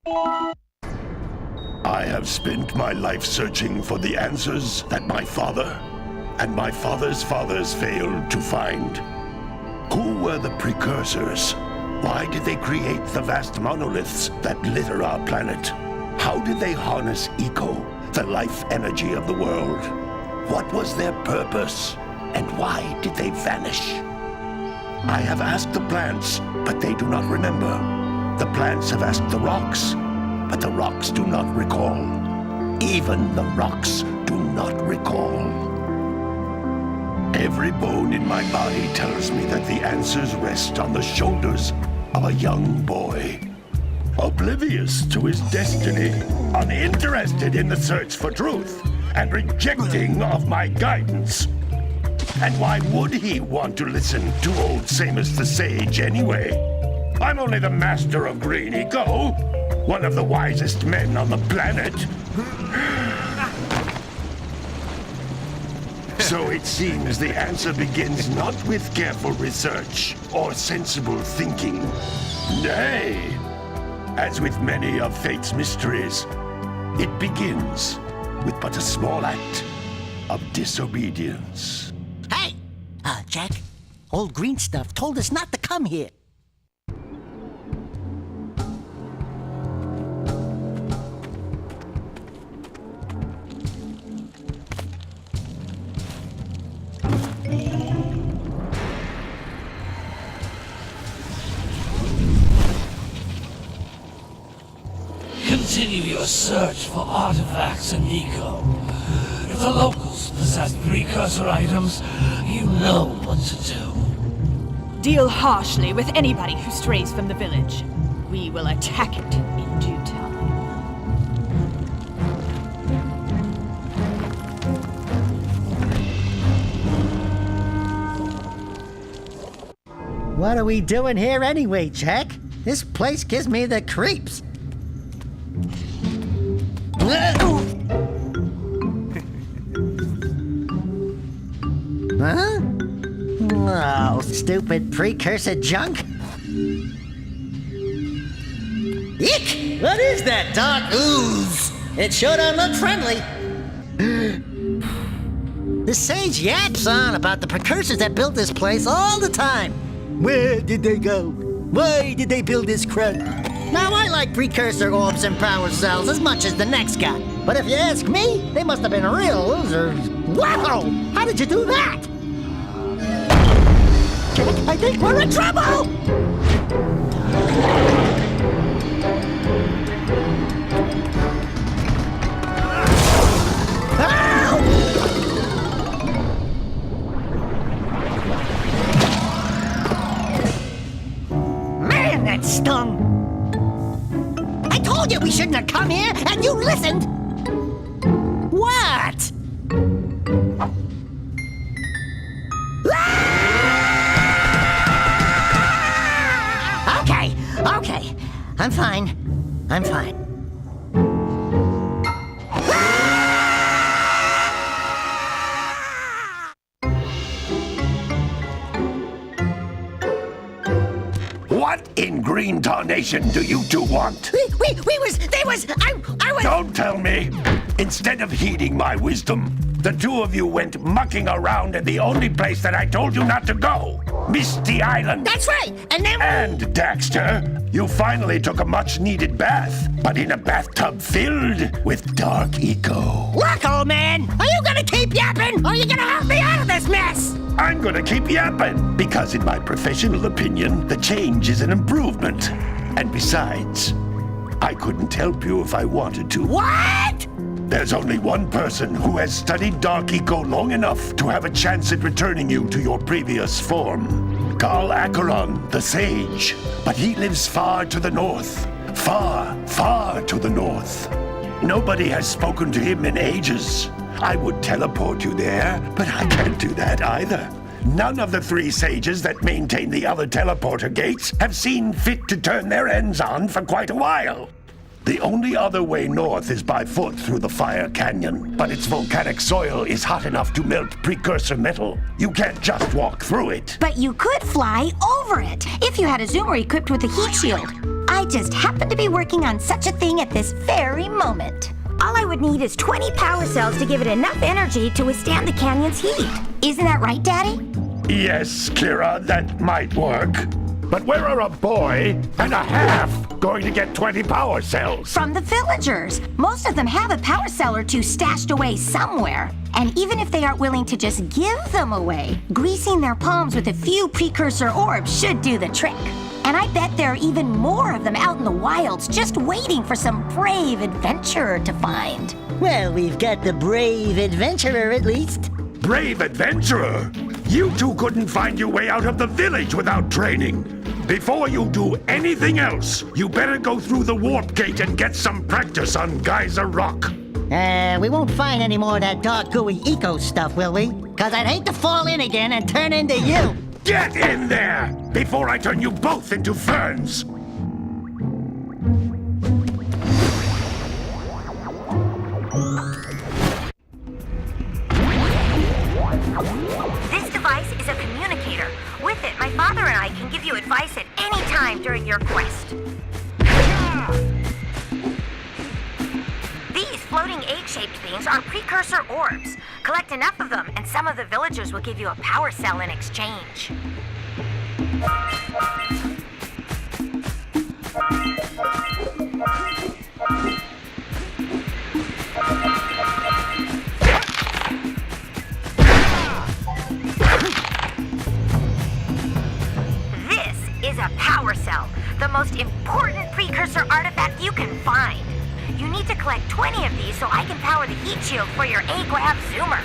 I have spent my life searching for the answers that my father and my father's fathers failed to find. Who were the precursors? Why did they create the vast monoliths that litter our planet? How did they harness eco, the life energy of the world? What was their purpose? And why did they vanish? I have asked the plants, but they do not remember. The plants have asked the rocks, but the rocks do not recall. Even the rocks do not recall. Every bone in my body tells me that the answers rest on the shoulders of a young boy. Oblivious to his destiny, uninterested in the search for truth, and rejecting of my guidance. And why would he want to listen to old Samos the Sage anyway? I'm only the master of green eco, one of the wisest men on the planet. So it seems the answer begins not with careful research or sensible thinking. Nay, as with many of fate's mysteries, it begins with but a small act of disobedience. Hey! Jak, old green stuff told us not to come here. Continue your search for artifacts and eco. If the locals possess precursor items, you know what to do. Deal harshly with anybody who strays from the village. We will attack it in due time. What are we doing here anyway, Jak? This place gives me the creeps. Huh? Oh, stupid precursor junk. Eek! What is that dark ooze? It sure don't look friendly. The sage yaps on about the precursors that built this place all the time. Where did they go? Why did they build this crud? Now, I like precursor orbs and power cells as much as the next guy. But if you ask me, they must have been real losers. Wow! How did you do that? Jak, I think we're in trouble! Man, that stung! I told you we shouldn't have come here, and you listened! What? Okay. I'm fine. What in green tarnation do you two want? I was... Don't tell me! Instead of heeding my wisdom, the two of you went mucking around in the only place that I told you not to go. Misty Island. That's right, and then... And, Daxter, you finally took a much-needed bath, but in a bathtub filled with dark eco. Look, old man, are you gonna keep yapping, or are you gonna help me out of this mess? I'm gonna keep yapping, because in my professional opinion, the change is an improvement. And besides, I couldn't help you if I wanted to. What? There's only one person who has studied dark eco long enough to have a chance at returning you to your previous form. Gol Acheron, the sage. But he lives far to the north. Far to the north. Nobody has spoken to him in ages. I would teleport you there, but I can't do that either. None of the three sages that maintain the other teleporter gates have seen fit to turn their ends on for quite a while. The only other way north is by foot through the Fire Canyon, but its volcanic soil is hot enough to melt precursor metal. You can't just walk through it. But you could fly over it, if you had a zoomer equipped with a heat shield. I I just happen to be working on such a thing at this very moment. All I would need is 20 power cells to give it enough energy to withstand the canyon's heat. Isn't that right, Daddy? Yes, Kira, that might work. But where are a boy and a half going to get 20 power cells? From the villagers. Most of them have a power cell or two stashed away somewhere. And even if they aren't willing to just give them away, greasing their palms with a few precursor orbs should do the trick. And I bet there are even more of them out in the wilds just waiting for some brave adventurer to find. Well, we've got the brave adventurer at least. Brave adventurer? You two couldn't find your way out of the village without training. Before you do anything else, you better go through the warp gate and get some practice on Geyser Rock. We won't find any more of that dark gooey eco stuff, will we? 'Cause I'd hate to fall in again and turn into you. Get in there before I turn you both into ferns. This device is a communicator. With it, my father and I can give you advice at any time during your quest. These floating egg-shaped things are precursor orbs. Collect enough of them, and some of the villagers will give you a power cell in exchange. This is a power cell, the most important precursor artifact you can find. You need to collect 20 of these so I can power the heat shield for your A-Grab zoomer.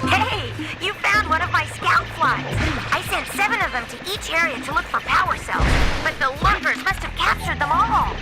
Hey, you found one of my scout flies. I sent 7 of them to each area to look for power cells, but the Lurkers must have captured them all.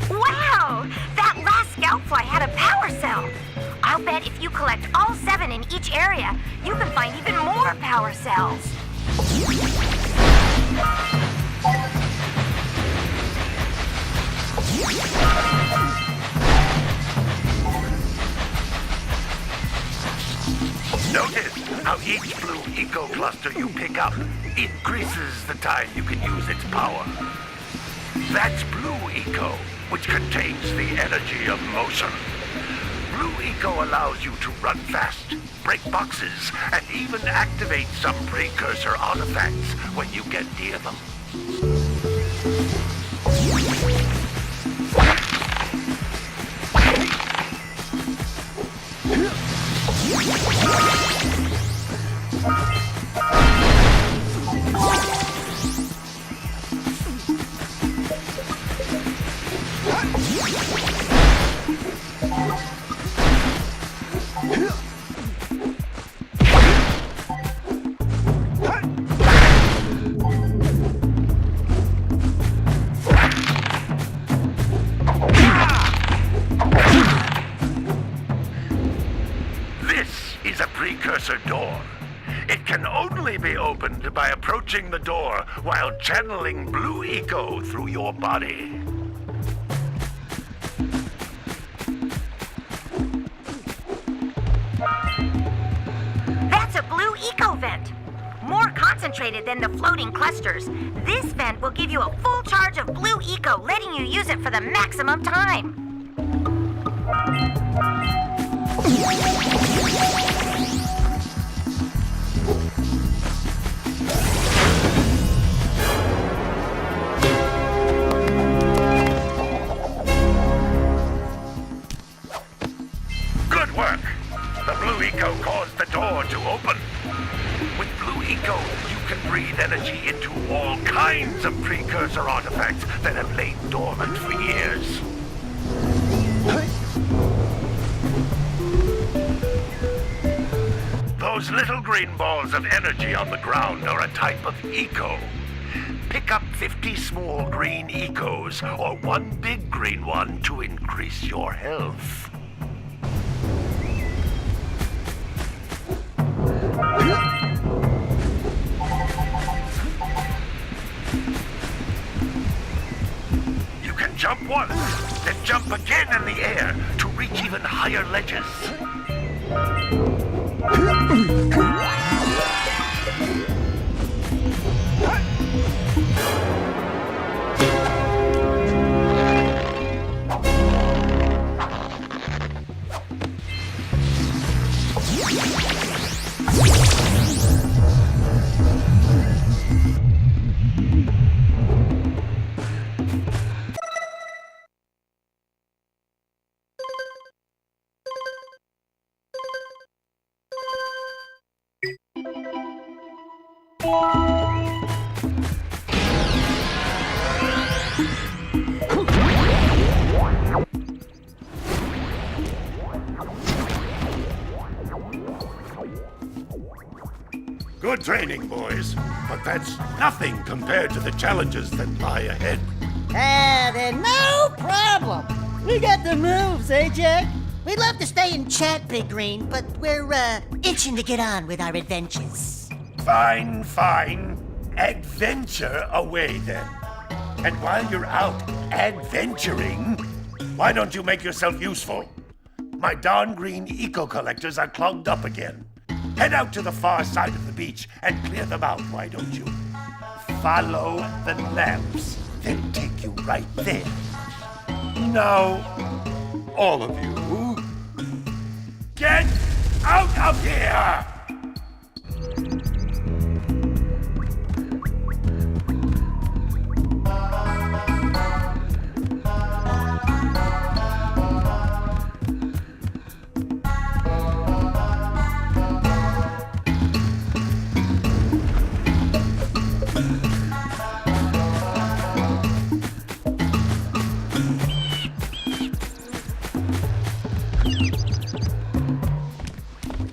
Wow! That last scout fly had a power cell. I'll bet if you collect all 7 in each area, you can find even more power cells. Notice how each blue eco cluster you pick up increases the time you can use its power. That's blue eco, which contains the energy of motion. Blue eco allows you to run fast, break boxes, and even activate some precursor artifacts when you get near them. Precursor door. It can only be opened by approaching the door while channeling blue eco through your body. That's a blue eco vent. More concentrated than the floating clusters. This vent will give you a full charge of blue eco, letting you use it for the maximum time. Good work. The blue eco caused the door to open. With blue eco, you can breathe energy into all kinds of precursor artifacts that have lain dormant for years. Those little green balls of energy on the ground are a type of eco. Pick up 50 small green ecos or one big green one to increase your health. You can jump once, then jump again in the air to reach even higher ledges. Good training, boys, but that's nothing compared to the challenges that lie ahead. Then no problem. We got the moves, eh, Jack? We'd love to stay and chat, Big Green, but we're, itching to get on with our adventures. Fine, fine. Adventure away, then. And while you're out adventuring, why don't you make yourself useful? My darn green eco-collectors are clogged up again. Head out to the far side of the beach and clear them out, why don't you? Follow the lamps. They'll take you right there. Now, all of you, get out of here!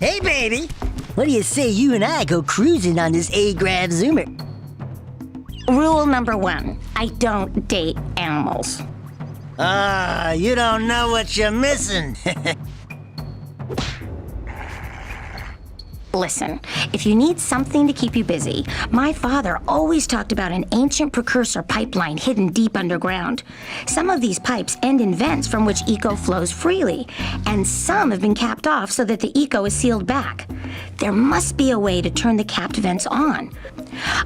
Hey, baby. What do you say you and I go cruising on this A-Grav Zoomer? Rule number 1, I don't date animals. You don't know what you're missing. Listen, if you need something to keep you busy, my father always talked about an ancient precursor pipeline hidden deep underground. Some of these pipes end in vents from which eco flows freely, and some have been capped off so that the eco is sealed back. There must be a way to turn the capped vents on.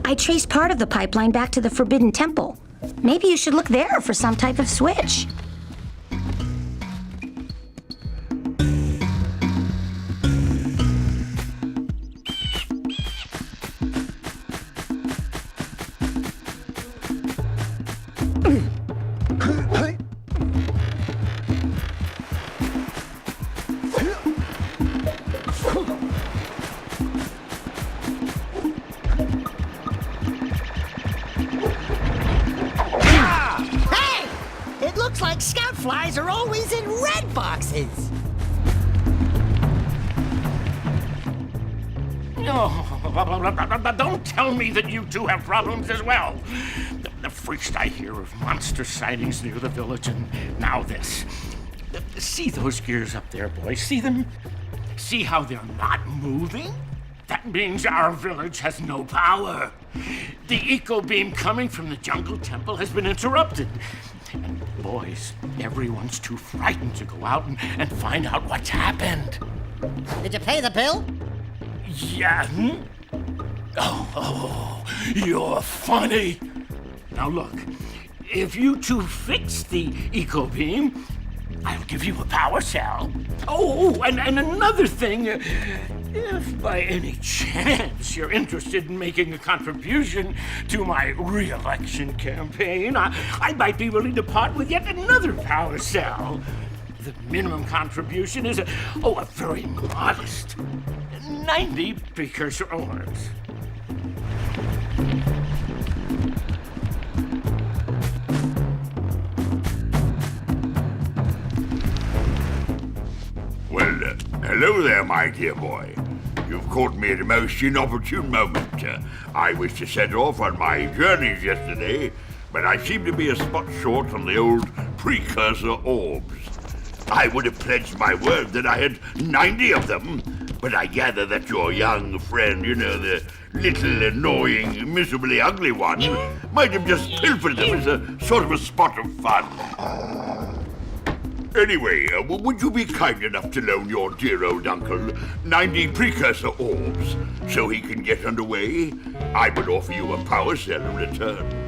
I traced part of the pipeline back to the Forbidden Temple. Maybe you should look there for some type of switch. Like scout flies are always in red boxes. Oh, don't tell me that you two have problems as well. The first I hear of monster sightings near the village, and now this. See those gears up there, boys? See them? See how they're not moving? That means our village has no power. The eco beam coming from the jungle temple has been interrupted. And boys, everyone's too frightened to go out and find out what's happened. Did you pay the bill? Yeah. Oh, you're funny. Now look, if you two fix the eco beam, I'll give you a power cell. Oh, and another thing, if by any chance you're interested in making a contribution to my re-election campaign, I might be willing to part with yet another power cell. The minimum contribution is a very modest 90 precursor orbs. Well, hello there, my dear boy. You've caught me at a most inopportune moment. I was to set off on my journeys yesterday, but I seem to be a spot short on the old precursor orbs. I would have pledged my word that I had 90 of them, but I gather that your young friend, the little annoying, miserably ugly one, might have just pilfered them as a sort of a spot of fun. Anyway, would you be kind enough to loan your dear old uncle 90 precursor orbs so he can get underway? I would offer you a power cell in return.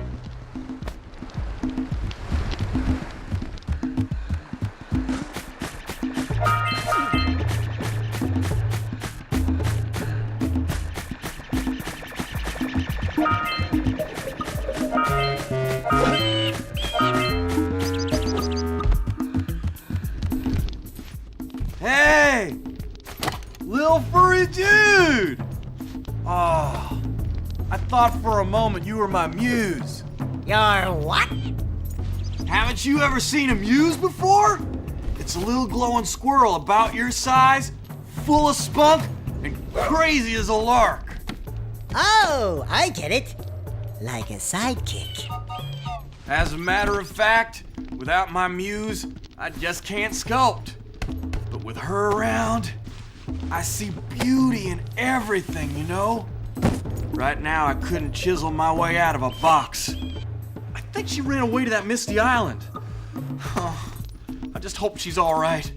Hey! Lil furry dude! Oh, I thought for a moment you were my muse. Your what? Haven't you ever seen a muse before? It's a little glowing squirrel about your size, full of spunk, and crazy as a lark. Oh, I get it. Like a sidekick. As a matter of fact, without my muse, I just can't sculpt. But with her around, I see beauty in everything, you know? Right now, I couldn't chisel my way out of a box. I think she ran away to that Misty Island. I just hope she's all right.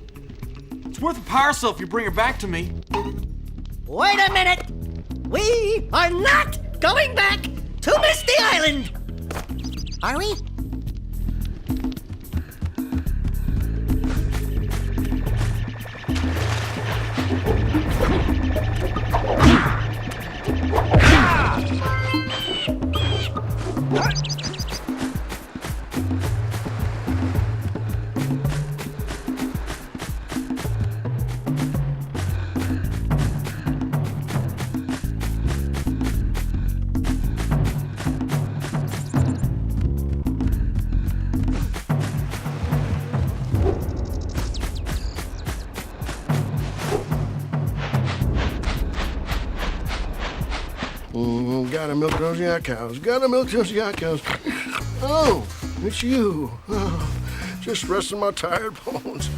It's worth a power cell if you bring her back to me. Wait a minute! We are not going back to Misty Island! Are we? Gotta milk those yak cows. Gotta milk those yak cows. Oh, it's you. Oh, just resting my tired bones.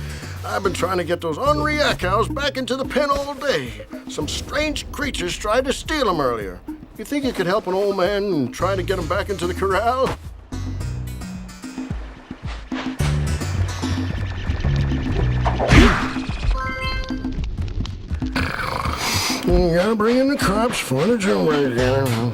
I've been trying to get those ornery yak cows back into the pen all day. Some strange creatures tried to steal them earlier. You think you could help an old man and try to get them back into the corral? You gotta bring in the crops for the jewelry again.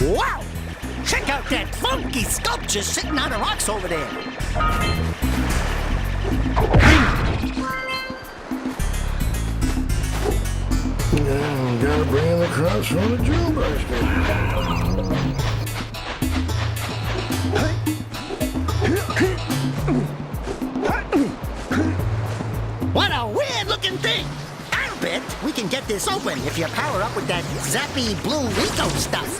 Wow! Check out that funky sculpture sitting on the rocks over there. Yeah, gotta bring in the crops for the jewel basket. What a weird-looking thing! I'll bet we can get this open if you power up with that zappy blue Rico stuff.